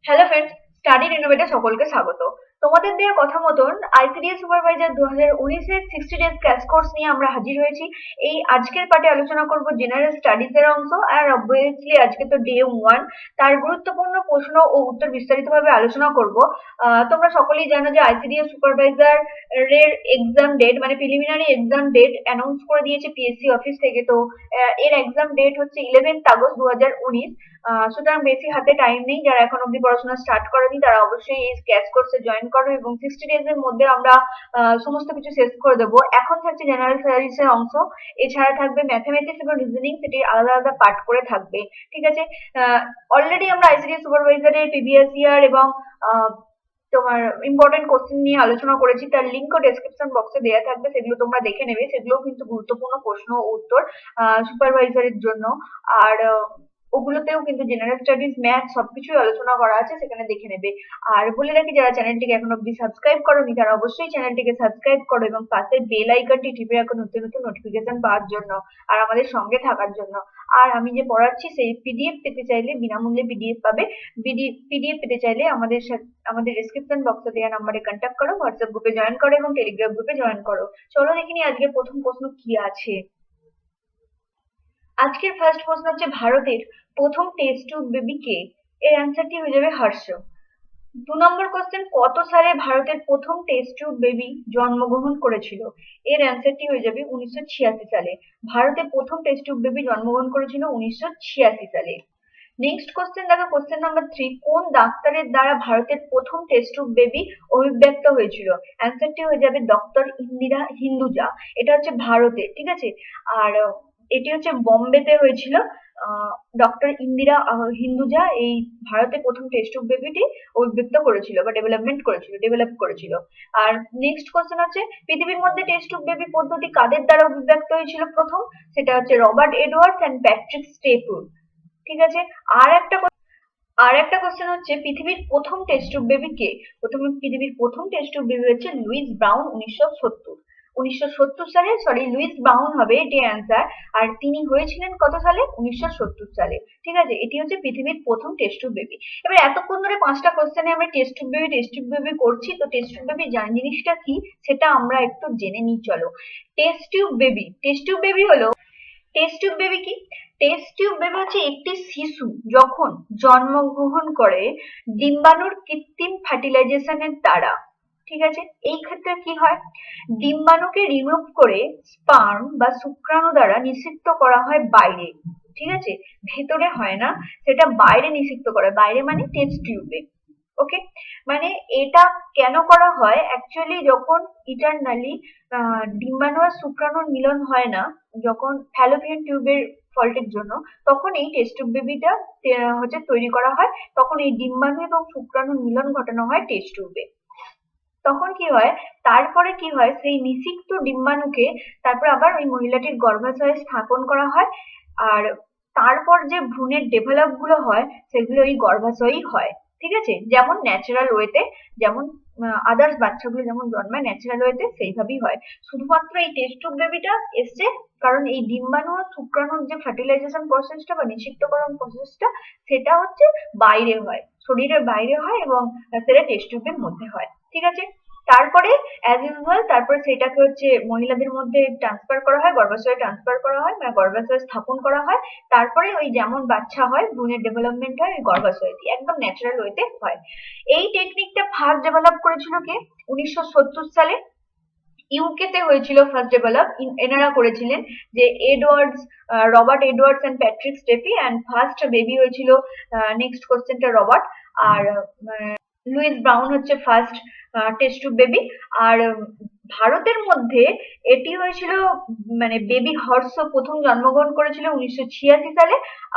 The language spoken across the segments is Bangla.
হ্যালো ফ্রেন্ডস, স্টাডি রিনোভেটে সকলকে স্বাগত। তোমাদের দেওয়া কথা মতন আইসিডিএস সুপারভাইজার 2019-এর 60 ডেজ ক্র্যাশ কোর্স নিয়ে আমরা হাজির হয়েছি। এই আজকের পার্টে আলোচনা করব জেনারেল স্টাডিজ এর অংশ, আর অবভিয়াসলি আজকে তো ডে 1, তার গুরুত্বপূর্ণ প্রশ্ন ও উত্তর বিস্তারিতভাবে আলোচনা করব। তোমরা সকলেই জানো যে আইসিডিএস সুপারভাইজার এর এক্সাম ডেট মানে প্রিলিমিনারি এক্সাম ডেট অ্যানাউন্স করে দিয়েছে পিএসসি অফিস থেকে। তো এর এক্সাম ডেট হচ্ছে 11 আগস্ট 2019। সুতরাং বেশি হাতে টাইম নেই। যারা এখন অব্দি পড়াশোনা স্টার্ট করেনি তারা অবশ্যই এই ক্র্যাশ কোর্সে জয়েন করো এবং 60 ডেজ এর মধ্যে আমরা সমস্ত কিছু শেষ করে দেবো। এখন থাকছে জেনারেল স্টাডিজ এর অংশ, এছাড়া থাকবে ম্যাথমেটিক্স এবং রিজনিং, সেটি আলাদা আলাদা পার্ট করে থাকবে। ঠিক আছে, অলরেডি আমরা আইসিডিএস সুপারভাইজারের প্রিভিয়াস ইয়ার এবং তোমার ইম্পর্টেন্ট কোশ্চেন নিয়ে আলোচনা করেছি, তার লিঙ্কও ডেসক্রিপশন বক্সে দেওয়া থাকবে, সেগুলো তোমরা দেখে নেবে। সেগুলো কিন্তু গুরুত্বপূর্ণ প্রশ্ন ও উত্তর সুপারভাইজারের জন্য। আর ওগুলোতেও কিন্তু জেনারেল স্টাডিজ, ম্যাথ সবকিছুই আলোচনা করা আছে, সেখানে দেখে নেবে। আর বলে রাখি, যারা চ্যানেলটিকে এখন অব্দি সাবস্ক্রাইব করোনি তারা অবশ্যই চ্যানেলটিকে সাবস্ক্রাইব করো এবং পাশের বেল আইকনটি টিপে রাখো নতুন নতুন নোটিফিকেশন পাওয়ার জন্য আর আমাদের সঙ্গে থাকার জন্য। আর আমি যে পড়াচ্ছি সেই পিডিএফ পেতে চাইলে বিনামূল্যে পিডিএফ পাবে। পিডিএফ পেতে চাইলে আমাদের ডেসক্রিপশন বক্সে দেওয়া নাম্বারে কন্ট্যাক্ট করো, হোয়াটসঅ্যাপ গ্রুপে জয়েন করো এবং টেলিগ্রাম গ্রুপে জয়েন করো। চলো দেখিনি আজকে প্রথম প্রশ্ন কি আছে। আজকের ফার্স্ট প্রশ্ন হচ্ছে, ভারতের প্রথম টেস্ট টিউব বেবি কে? এর অ্যান্সারটি হয়ে যাবে হর্ষ। 2 নম্বর কোশ্চেন, কত সালে ভারতের প্রথম টেস্ট টিউব বেবি জন্মগ্রহণ করেছিল? এর অ্যান্সারটি হয়ে যাবে 1986 সালে। ভারতে প্রথম টেস্ট টিউব বেবি জন্মগ্রহণ করেছিল 1986 সালে। নেক্সট কোশ্চেন দেখো, কোশ্চেন নাম্বার 3, কোন ডাক্তারের দ্বারা ভারতের প্রথম টেস্ট টিউব বেবি অভিব্যক্ত হয়েছিল? অ্যান্সারটি হয়ে যাবে ডক্টর ইন্দিরা হিন্দুজা। এটা হচ্ছে ভারতে, ঠিক আছে। আর এটি হচ্ছে বোম্বেতে হয়েছিল। ডক্টর ইন্দিরা হিন্দুজা এই ভারতে প্রথম টেস্ট টিউব বেবিটি অভিব্যক্ত করেছিল বা ডেভেলপ করেছিল। আর নেক্সট কোশ্চেন হচ্ছে, পৃথিবীর মধ্যে টেস্ট টিউব বেবি পদ্ধতি কাদের দ্বারা অভিব্যক্ত হয়েছিল প্রথম? সেটা হচ্ছে রবার্ট এডওয়ার্ডস এন্ড প্যাট্রিক স্টেপুল। ঠিক আছে। আর একটা কোশ্চেন হচ্ছে, পৃথিবীর প্রথম টেস্ট টিউব বেবি কে? পৃথিবীর প্রথম টেস্ট টিউব বেবি হচ্ছে লুইস ব্রাউন 1970 সালে। সরি, লুইস ব্রাউন হবে এটি অ্যান্সার। আর তিনি হয়েছিলেন কত সালে? 1970 সালে। ঠিক আছে, এটি হচ্ছে পৃথিবীর প্রথম টেস্ট টিউব বেবি। এবার এতক্ষণ ধরে 5টা কোশ্চেনে আমরা টেস্ট টিউব বেবি করছি, তো টেস্ট টিউব বেবি জিনিসটা কি সেটা আমরা একটু জেনে নিই। চলো, টেস্ট টিউব বেবি হলো, টেস্ট টিউব বেবি কি? টেস্ট টিউব বেবি হচ্ছে একটি শিশু যখন জন্মগ্রহণ করে ডিম্বাণুর কৃত্রিম ফার্টিলাইজেশনের দ্বারা। ঠিক আছে, এই ক্ষেত্রে কি হয়, ডিম্বাণুকে রিমুভ করে স্পার্ম বা শুক্রাণু দ্বারা নিষিক্ত করা হয় বাইরে। ঠিক আছে, ভেতরে হয় না, সেটা বাইরে নিষিক্ত করে। বাইরে মানে টেস্ট টিউবে। ওকে, মানে এটা কেন করা হয়? অ্যাকচুয়ালি যখন ইটারনালি ডিম্বাণু আর শুক্রাণুর মিলন হয় না, যখন ফ্যালোপিয়ান টিউবের ফল্টের জন্য, তখন এই টেস্ট টিউব বেবিটা হচ্ছে তৈরি করা হয়। তখন এই ডিম্বাণু এবং শুক্রাণুর মিলন ঘটানো হয় টেস্ট টিউবে। তখন কি হয়, তারপরে কি হয়, সেই নিষিক্ত ডিম্বাণুকে তারপর আবার ওই মহিলাটির গর্ভাশয়ে স্থাপন করা হয়। আর তারপর যে ভ্রূণের ডেভেলপ গুলো হয় সেগুলো ওই গর্ভাশয়েই হয়। ঠিক আছে, যেমন ন্যাচারাল ওয়েতে, যেমন আদার্স বাচ্চাগুলো যেমন জন্মায় ন্যাচারাল ওয়েতে, সেইভাবেই হয়। শুধুমাত্র এই টেস্ট টিউব বেবিটা এসছে কারণ এই ডিম্বাণু আর শুক্রাণুর যে ফার্টিলাইজেশন প্রসেসটা বা নিষিক্তকরণ প্রসেসটা, সেটা হচ্ছে বাইরে হয়, শরীরের বাইরে হয় এবং সেটা টেস্ট টিউবের মধ্যে হয়। ঠিক আছে, তারপরে অ্যাজ ইউজুয়াল তারপরে সেটাকে হচ্ছে মহিলাদের মধ্যে ট্রান্সফার করা হয়, গর্ভাশয়ে ট্রান্সফার করা হয়, মানে গর্ভাশয়ে স্থাপন করা হয়। তারপরে ওই যেমন বাচ্চা হয়, ভ্রূণের ডেভেলপমেন্ট হয় ওই গর্ভাশয়ে, একদম ন্যাচারাল ওয়েতে হয়। এই টেকনিকটা ফার্স্ট ডেভেলপ করেছিল কে? 1970 সালে ইউকে তে হয়েছিল ফার্স্ট ডেভেলপ। এনারা করেছিলেন যে Robert Edwards and Patrick Steptoe, and first baby হয়েছিল, নেক্সট কোশ্চেনটা রবার্ট। আর লুইস ব্রাউন হচ্ছে ফার্স্ট টেস্ট টিউব বেবি। আর ভারতের মধ্যে এটি হয়েছিল, মানে বেবি হর্ষ প্রথম জন্মগ্রহণ করেছিল 1986 সালে,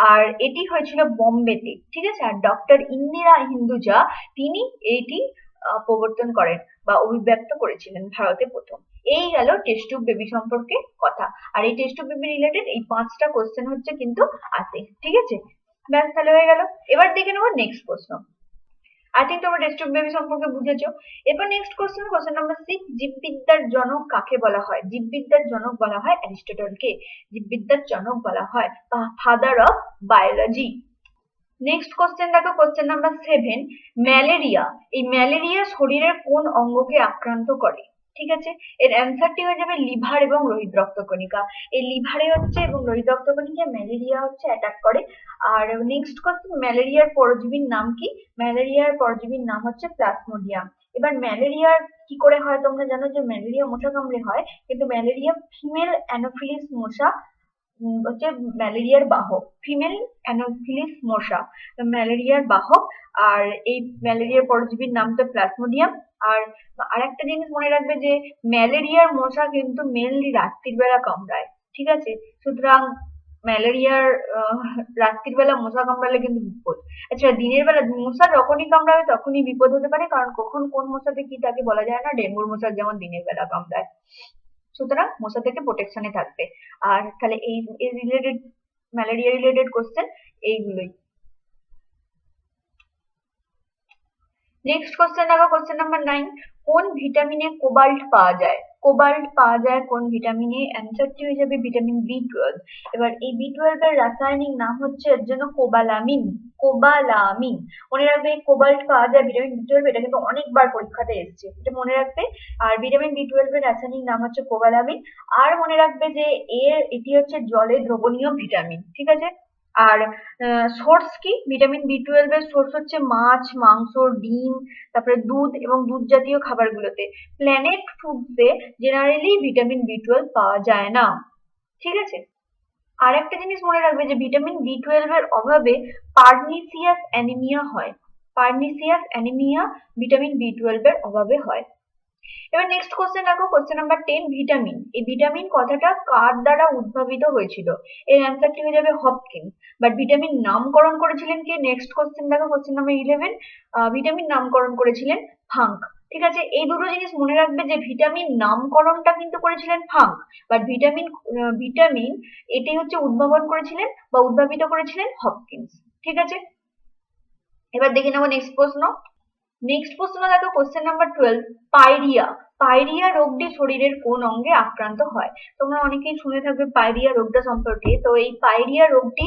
আর এটি হয়েছিল বোম্বেতে। ঠিক আছে, আর ডক্টর ইন্দিরা হিন্দুজা তিনি এইটি প্রবর্তন করেন বা অভিব্যক্ত করেছিলেন ভারতে প্রথম। এই গেল টেস্ট টিউব বেবি সম্পর্কে কথা। আর এই টেস্ট টিউব বেবি রিলেটেড এই 5টা কোশ্চেন হচ্ছে কিন্তু আসে। ঠিক আছে, ব্যাস তাহলে হয়ে গেল। এবার দেখে নেবো নেক্সট প্রশ্ন। আই থিঙ্ক তোমরা টেস্ট টিউব বেবি সম্পর্কে বুঝেছো। এরপর নেক্সট কোশ্চেন নাম্বার 6, জীববিদ্যার জনক কাকে বলা হয়? জীববিদ্যার জনক বলা হয় অ্যারিস্টটলকে। জীববিদ্যার জনক বলা হয় বা father of biology. Next question দেখো, কোশ্চেন নাম্বার 7, ম্যালেরিয়া। এই ম্যালেরিয়া শরীরের কোন অঙ্গকে আক্রান্ত করে? ঠিক আছে, এর অ্যান্সারটি হয়ে যাবে লিভার এবং লোহিত রক্তকণিকা। এই লিভারে হচ্ছে এবং লোহিত রক্তকণিকা ম্যালেরিয়া হচ্ছে অ্যাটাক করে। আর নেক্সট কোশ্চেন, ম্যালেরিয়ার পরজীবীর নাম কি? ম্যালেরিয়ার পরজীবীর নাম হচ্ছে প্লাজমোডিয়াম। এবার ম্যালেরিয়ার কি করে হয় তোমরা জানো যে ম্যালেরিয়া মশা কামড়ে হয়, কিন্তু ম্যালেরিয়া ফিমেল অ্যানোফিলিস মশা হচ্ছে ম্যালেরিয়ার বাহক। ফিমেল অ্যানোফিলিস মশা ম্যালেরিয়ার বাহক। আর এই ম্যালেরিয়ার পরজীবীর নাম তো প্লাজমোডিয়াম। আর আরেকটা জিনিস মনে রাখবে যে ম্যালেরিয়ার মশা কিন্তু মেনলি রাত্রির বেলা কামড়ায়। ঠিক আছে, সুতরাং ম্যালেরিয়ার রাত্রির বেলা মশা কামড়ালে কিন্তু বিপদ। আচ্ছা, দিনের বেলা মশা যখনই কামড়াবে তখনই বিপদ হতে পারে, কারণ কখন কোন মশাতে কি তাকে বলা যায় না। ডেঙ্গুর মশা যেমন দিনের বেলা কামড়ায়, সুতরাং মশা থেকে প্রোটেকশনে থাকবে। আর তাহলে এই রিলেটেড, ম্যালেরিয়া রিলেটেড কোশ্চেন এইগুলোই। নেক্সট কোশ্চেন দেখো, কোশ্চেন নাম্বার 9, কোন ভিটামিনে কোবাল্ট পাওয়া যায়? কোবাল্ট পাওয়া যায় কোন ভিটামিনে? অ্যান্সারটি হয়ে যাবে ভিটামিন B12। এবার এই B12 এর রাসায়নিক নাম হচ্ছে এর জন্য কোবালামিন। কোবালামিন মনে রাখবে। কোবাল্ট পাওয়া যায় ভিটামিন B12, এটা কিন্তু অনেকবার পরীক্ষাতে এসেছে, এটা মনে রাখবে। আর ভিটামিন B12 এর রাসায়নিক নাম হচ্ছে কোবালামিন। আর মনে রাখবে যে এটি হচ্ছে জলে দ্রবণীয় ভিটামিন। ঠিক আছে। আর সোর্স কি? ভিটামিন B12 এর সোর্স হচ্ছে মাছ, মাংস, ডিম, তারপরে দুধ এবং দুধ জাতীয় খাবারগুলোতে। প্ল্যানেট ফুডসে জেনারেলি ভিটামিন B12 পাওয়া যায় না। ঠিক আছে। আর একটা জিনিস মনে রাখবে যে ভিটামিন B12 এর অভাবে পার্নিসিয়াস অ্যানিমিয়া হয়। পার্নিসিয়াস অ্যানিমিয়া ভিটামিন B12 এর অভাবে হয়। এবার নেক্সট কোশ্চেন দেখো, কোশ্চেন নাম্বার 10, ভিটামিন। এই ভিটামিন কথাটা কার দ্বারা উদ্ভাবিত হয়েছিল? এর অ্যান্সারটি হয়ে যাবে হপকিন্স। বাট ভিটামিন নামকরণ করেছিলেন কে? নেক্সট কোশ্চেন দেখো, কোশ্চেন নাম্বার 11, ভিটামিন নামকরণ করেছিলেন ফাঙ্ক। ঠিক আছে, এই দুটো জিনিস মনে রাখবে যে ভিটামিন নামকরণটা কিন্তু করেছিলেন ফাঙ্ক, বাট ভিটামিন এটি হচ্ছে উদ্ভাবন করেছিলেন বা উদ্ভাবিত করেছিলেন হপকিন্স। ঠিক আছে, এবার দেখে নেবো নেক্সট প্রশ্ন। নেক্সট প্রশ্ন দেখো, কোশ্চেন নাম্বার 12, পাইরিয়া। পাইরিয়া রোগটি শরীরের কোন অঙ্গে আক্রান্ত হয়? তোমরা অনেকেই শুনে থাকবে পাইরিয়া রোগটা সম্পর্কে। তো এই পাইরিয়া রোগটি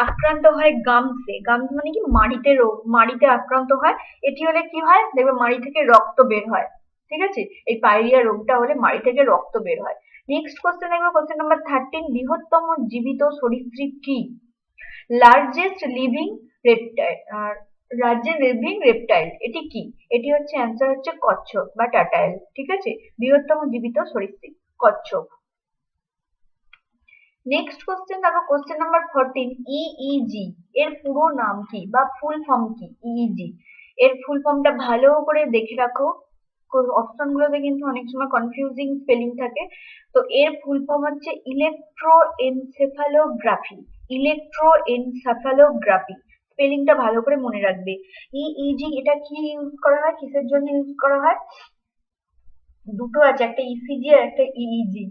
আক্রান্ত হয় গামসে। গামস মানে কি? মাড়িতে রোগ, মাড়িতে আক্রান্ত হয়। এটি হলে কি হয় দেখবে, মাড়ি থেকে রক্ত বের হয়। ঠিক আছে, এই পাইরিয়া রোগটা হলে মাড়ি থেকে রক্ত বের হয়। নেক্সট কোশ্চেন দেখো, কোশ্চেন নাম্বার 13, বৃহত্তম জীবিত সরীসৃপ কি? Largest living reptile. আর লার্জেস্ট লিভিং রেপটাইল এটি কি? এটি হচ্ছে অ্যান্সার হচ্ছে কচ্ছপ বা টাটাইল। ঠিক আছে, বৃহত্তম জীবিত সরীসৃপ কচ্ছপ। নেক্সট কোশ্চেন দেখো, কোশ্চেন নাম্বার 14, ইইজি এর পুরো নাম কি বা ফুল ফর্ম কি? ইইজি এর ফুল ফর্মটা ভালো করে দেখে রাখো, অপশন গুলোতে কিন্তু অনেক সময় কনফিউজিং স্পেলিং থাকে। তো এর ফুল ফর্ম হচ্ছে ইলেকট্রোএনসেফালোগ্রাফি। ইলেকট্রোএনসেফালোগ্রাফি স্পেলিংটা ভালো করে মনে রাখবে। ইইজি এটা কি ইউজ করা হয়, কিসের জন্য ইউজ করা হয়? দুটো আছে, একটা ইসিজি আর একটা ইইজি।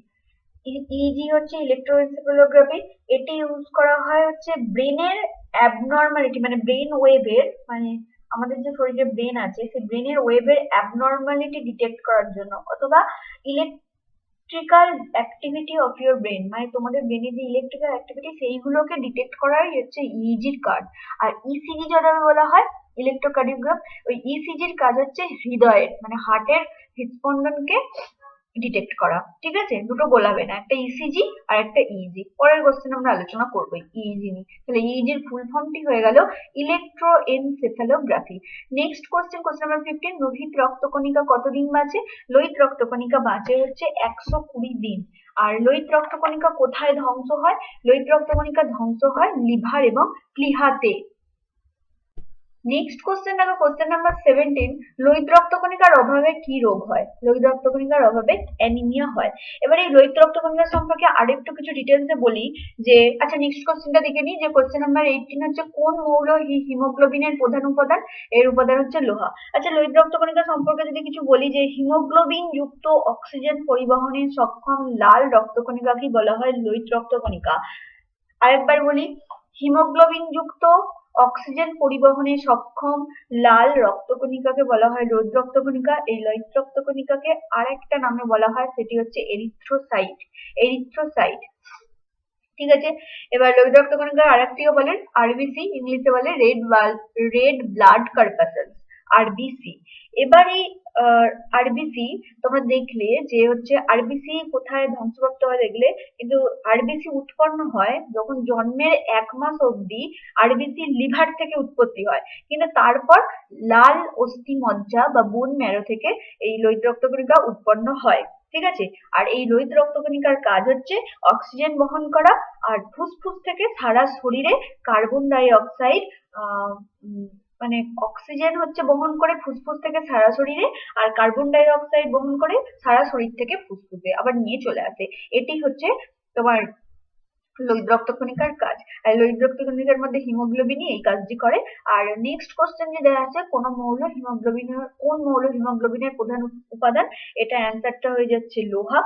ইইজি হচ্ছে ইলেকট্রোএনসেফালোগ্রাফি। এটি ইউজ করা হয় হচ্ছে ব্রেনের অ্যাবনর্মালিটি, মানে ব্রেন ওয়েভের, মানে আমাদের যে শরীরে ব্রেন আছে সেই ব্রেনের ওয়েভের অ্যাবনর্মালিটি ডিটেক্ট করার জন্য, অথবা electrical activity of your brain, মানে তোমাদের ব্রেনে যে ইলেকট্রিক্যাল অ্যাক্টিভিটি সেইগুলোকে ডিটেক্ট করাই হচ্ছে ইইজির কাজ। আর ইসিজি যেটা বলা হয় ইলেকট্রোকার্ডিওগ্রাম, ওই ইসিজির কাজ হচ্ছে হৃদয়ের, মানে হার্টের হৃদস্পন্দনকে ডিটেক্ট করা। ঠিক আছে, দুটো গোলাবে না, একটা ইসিজি আর একটা ইইজি। পরের কোশ্চেন আমরা আলোচনা করবোই ইইজি নিয়ে। তাহলে ইইজির ফুল ফর্মটি হয়ে গেল ইলেকট্রোএনসেফালোগ্রাফি। নেক্সট কোশ্চেন, কোশ্চেন নাম্বার 15, লোহিত রক্তকণিকা কতদিন বাঁচে? লোহিত রক্তকণিকা বাঁচে হচ্ছে 120 দিন। আর লোহিত রক্তকণিকা কোথায় ধ্বংস হয়? লোহিত রক্তকণিকা ধ্বংস হয় লিভার এবং প্লীহাতে। নেক্সট কোশ্চেন দেখো, কোশ্চেন নাম্বার 17, লোহিত রক্তকণিকার অভাবে কি রোগ হয়? লোহিত রক্তকণিকার অভাবে অ্যানিমিয়া হয়। এবার এই লোহিত রক্তকণিকা সম্পর্কে আরেকটু কিছু ডিটেলসে বলি যে, আচ্ছা নেক্সট কোশ্চেনটা দেখে নিই যে কোশ্চেন নাম্বার 18 হচ্ছে কোন মৌল হিমোগ্লোবিনের প্রধান উপাদান? এর উপাদান হচ্ছে লোহা। আচ্ছা, লোহিত রক্তকণিকা সম্পর্কে যদি কিছু বলি যে হিমোগ্লোবিন যুক্ত অক্সিজেন পরিবহনে সক্ষম লাল রক্তকণিকাকে বলা হয় লোহিত রক্তকণিকা। আরেকবার বলি, হিমোগ্লোবিন যুক্ত অক্সিজেন পরিবহনে সক্ষম লাল রক্তকণিকাকে বলা হয় লোহিত রক্তকণিকা। এই লোহিত রক্তকণিকাকে আরেকটা নামে বলা হয়, সেটি হচ্ছে এরিথ্রোসাইট। এরিথ্রোসাইট। ঠিক আছে। এবার লোহিত রক্তকণিকার আরেকটিও বলেন আরবিসি, ইংলিশে বলে রেড ব্লাড কর্পাসেলস, আরবিসি। এবার এই আরবিসি তোমরা দেখলে যে হচ্ছে আরবিসি কোথায় ধ্বংসপ্রাপ্ত হয় দেখলে, কিন্তু আরবিসি উৎপন্ন হয় যখন জন্মের 1 মাস অবধি আরবিসি লিভার থেকে উৎপত্তি হয়, কিন্তু তারপর লাল অস্থি মজ্জা বা বোন ম্যারো থেকে এই লোহিত রক্তকণিকা উৎপন্ন হয়। ঠিক আছে। আর এই লোহিত রক্তকণিকার কাজ হচ্ছে অক্সিজেন বহন করা আর ফুসফুস থেকে সারা শরীরে কার্বন ডাই অক্সাইড মানে অক্সিজেন হচ্ছে বহন করে ফুসফুস থেকে সারা শরীরে, আর কার্বন ডাই অক্সাইড বহন করে সারা শরীর থেকে ফুসফুসে আবার নিয়ে চলে আসে। এটি হচ্ছে তোমার লোহিত রক্তকণিকার কাজ। আর লোহিত রক্তকণিকার মধ্যে হিমোগ্লোবিনই এই কাজটি করে। আর নেক্সট কোশ্চেন যে দেওয়া আছে কোন মৌল হিমোগ্লোবিনের প্রধান উপাদান, এটা অ্যান্সারটা হয়ে যাচ্ছে লোহা।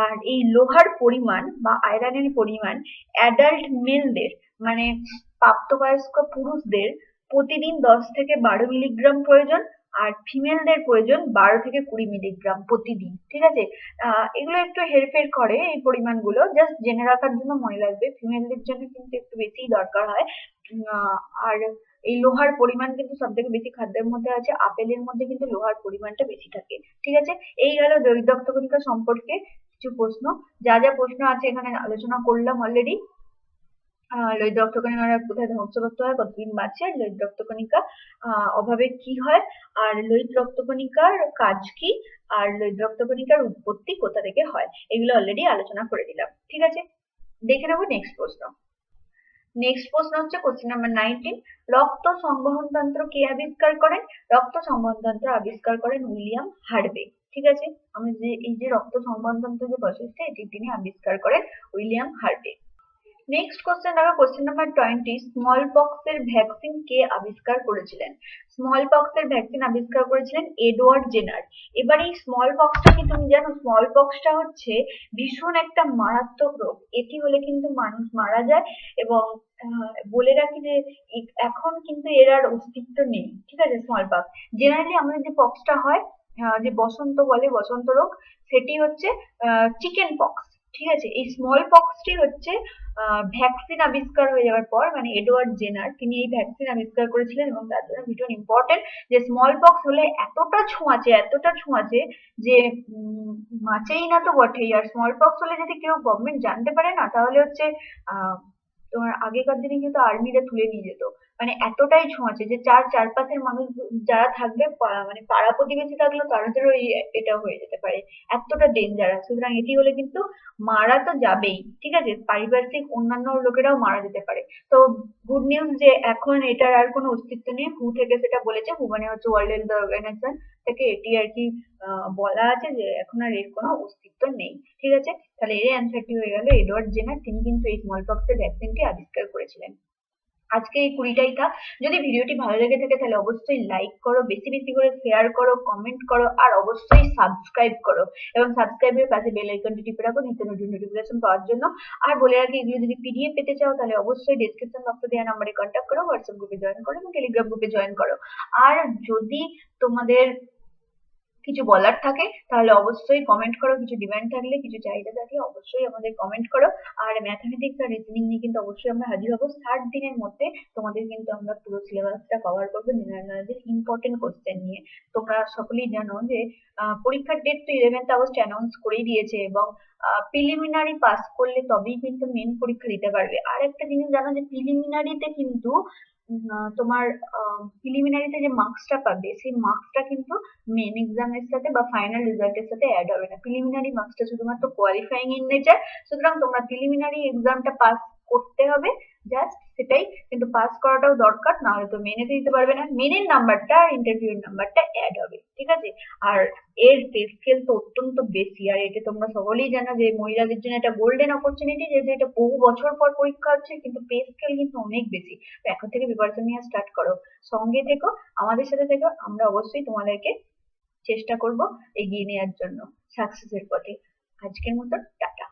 আর এই লোহার পরিমাণ বা আয়রনের পরিমাণ অ্যাডাল্ট মেলদের মানে প্রাপ্তবয়স্ক পুরুষদের প্রতিদিন 10 থেকে 12 মিলিগ্রাম প্রয়োজন, আর ফিমেলদের প্রয়োজন 12 থেকে 20 মিলিগ্রাম প্রতিদিন। ঠিক আছে। এগুলো একটু হেরফের করে এই পরিমাণগুলো, জাস্ট জেনে রাখার জন্য মনে রাখবে, ফিমেলদের জন্য কিন্তু একটু বেশিই দরকার হয়। আর এই লোহার পরিমাণ কিন্তু সব থেকে বেশি খাদ্যের মধ্যে আছে, আপেলের মধ্যে কিন্তু লোহার পরিমাণটা বেশি থাকে। ঠিক আছে। এই গেল লোহিত রক্তকণিকা সম্পর্কে কিছু প্রশ্ন। যা যা প্রশ্ন আছে এখানে আলোচনা করলাম অলরেডি। লোহিত রক্তকণিকা কোথায় ধ্বংসপ্রাপ্ত হয়, কতদিন বাঁচে, লোহিত রক্তকণিকা অভাবে কি হয়, আর লোহিত রক্তকণিকার কাজ কি, আর লোহিত রক্তকণিকার উৎপত্তি কোথা থেকে হয়, এগুলো অলরেডি আলোচনা করে দিলাম। ঠিক আছে। দেখে নেবো নেক্সট প্রশ্ন। নেক্সট প্রশ্ন হচ্ছে কোশ্চেন নাম্বার 19। রক্ত সংবহন তন্ত্র কে আবিষ্কার করেন? রক্ত সংবহন তন্ত্র আবিষ্কার করেন উইলিয়াম হার্ভে। ঠিক আছে। আমি যে এই যে রক্ত সংবহন তন্ত্র যে প্রসেসটা এটি তিনি আবিষ্কার করেন উইলিয়াম হার্ভে। নেক্সট কোশ্চেন দেখো কোশ্চেন নাম্বার 20। স্মল পক্স এর ভ্যাকসিন কে আবিষ্কার করেছিলেন? স্মল পক্স এর ভ্যাকসিন আবিষ্কার করেছিলেন এডওয়ার্ড জেনার। এবার এই স্মল পক্সটা কি তুমি জানো? স্মল পক্সটা হচ্ছে ভীষণ একটা মারাত্মক রোগ, এটি হলে কিন্তু মানুষ মারা যায়। এবং বলে রাখি যে এখন কিন্তু এর আর অস্তিত্ব নেই। ঠিক আছে। স্মল পক্স জেনারেলি আমাদের যে পক্সটা হয়, যে বসন্ত বলে, বসন্ত রোগ, সেটি হচ্ছে চিকেন পক্স। ঠিক আছে। এই স্মল পক্সটি হচ্ছে ভ্যাকসিন আবিষ্কার হয়ে যাওয়ার পর, মানে এডওয়ার্ড জেনার তিনি এই ভ্যাকসিন আবিষ্কার করেছিলেন, এবং তার জন্য ভীষণ ইম্পর্টেন্ট যে স্মল পক্স হলে এতটা ছোঁয়াচে যে বাঁচেই না তো বটেই। আর স্মল পক্স হলে যদি কেউ গভর্নমেন্ট জানতে পারে না, তাহলে হচ্ছে তোমার আগেকার দিনে কিন্তু আর্মিরা তুলে নিয়ে যেত। মানে এতটাই ছোঁয়াচে যে চারপাশের মানুষ যারা থাকবে, মানে পাড়া প্রতিবেশী থাকলেও তাদেরও এটা হয়ে যেতে পারে, এতটা ডেঞ্জারাস। সুতরাং এটি হলে কিন্তু মারা তো যাবেই। ঠিক আছে। পারিপার্শ্বিক অন্যান্য লোকেরাও মারা যেতে পারে। তো গুড নিউজ যে এখন এটার আর কোনো অস্তিত্ব নেই। হু থেকে সেটা বলেছে, হু মানে হচ্ছে ওয়ার্ল্ড হেলথ অর্গানাইজেশন থেকে এটি আর কি বলা আছে যে এখন আর এর কোনো অস্তিত্ব নেই। ঠিক আছে। তাহলে এর অ্যান্সারটি হয়ে গেল এডওয়ার্ড জেনার, তিনি কিন্তু এই স্মল পক্সের ভ্যাকসিনটি আবিষ্কার করেছিলেন। আজকে এই 20টাই থাক। যদি ভিডিওটি ভালো লেগে থাকে তাহলে অবশ্যই লাইক করো, বেশি বেশি করে শেয়ার করো, কমেন্ট করো, আর অবশ্যই সাবস্ক্রাইব করো, এবং সাবস্ক্রাইবের পাশে বেল আইকনটি টিপে রাখো নিত্য নতুন নোটিফিকেশন পাওয়ার জন্য। আর বলে রাখি, এগুলো যদি পিডিএফ পেতে চাও তাহলে অবশ্যই ডেসক্রিপশন বক্সে দেওয়া নাম্বারে কন্ট্যাক্ট করো, হোয়াটসঅ্যাপ গ্রুপে জয়েন করো এবং টেলিগ্রাম গ্রুপে জয়েন করো। আর যদি তোমাদের কিছু বলার থাকে তাহলে অবশ্যই কমেন্ট করো, কিছু ডিমান্ড থাকলে, কিছু চাহিদা থাকলে অবশ্যই আমাদের কমেন্ট করো। আর ম্যাথমেটিক্স আর রিজনিং নিয়ে কিন্তু অবশ্যই আমরা হাজির হবো। 60 দিনের মধ্যে তোমাদের কিন্তু আমরা পুরো সিলেবাসটা কভার করবো জেনারেল নলেজের ইম্পর্টেন্ট কোশ্চেন নিয়ে। তোমরা সকলেই জানো যে পরীক্ষার ডেট তো 11th আগস্ট অ্যানাউন্স করেই দিয়েছে, এবং প্রিলিমিনারি পাস করলে তবেই কিন্তু মেন পরীক্ষা দিতে পারবে। আর একটা জিনিস জানো যে প্রিলিমিনারিতে কিন্তু তোমার প্রিলিমিনারিতে যে মার্কসটা পাবে সেই মার্কসটা কিন্তু মেন এক্সামের সাথে বা ফাইনাল রেজাল্টের সাথে অ্যাড হবে না। প্রিলিমিনারি মার্কসটা শুধুমাত্র কোয়ালিফাইং ইন নেচার। সুতরাং তোমরা প্রিলিমিনারি এক্সামটা পাস করতে হবে, জাস্ট সেটাই। কিন্তু পাস করাটাও দরকার, না হলে তো মেনেতে দিতে পারবে না। মেনের নাম্বারটা আর ইন্টারভিউ এর নাম্বারটা অ্যাড হবে। ঠিক আছে। আর এর পে স্কেল তো অত্যন্ত বেশি, আর এটা তোমরা সকলেই জানো যে মহিলাদের জন্য একটা গোল্ডেন অপরচুনিটি, যেহেতু এটা বহু বছর পর পরীক্ষা হচ্ছে, কিন্তু পে স্কেল কিন্তু অনেক বেশি। তো এখন থেকে প্রিপারেশন নেওয়া স্টার্ট করো, সঙ্গে থেকো, আমাদের সাথে থেকো। আমরা অবশ্যই তোমাদেরকে চেষ্টা করব এগিয়ে নেওয়ার জন্য সাকসেসের পথে। আজকের মতো টাটা।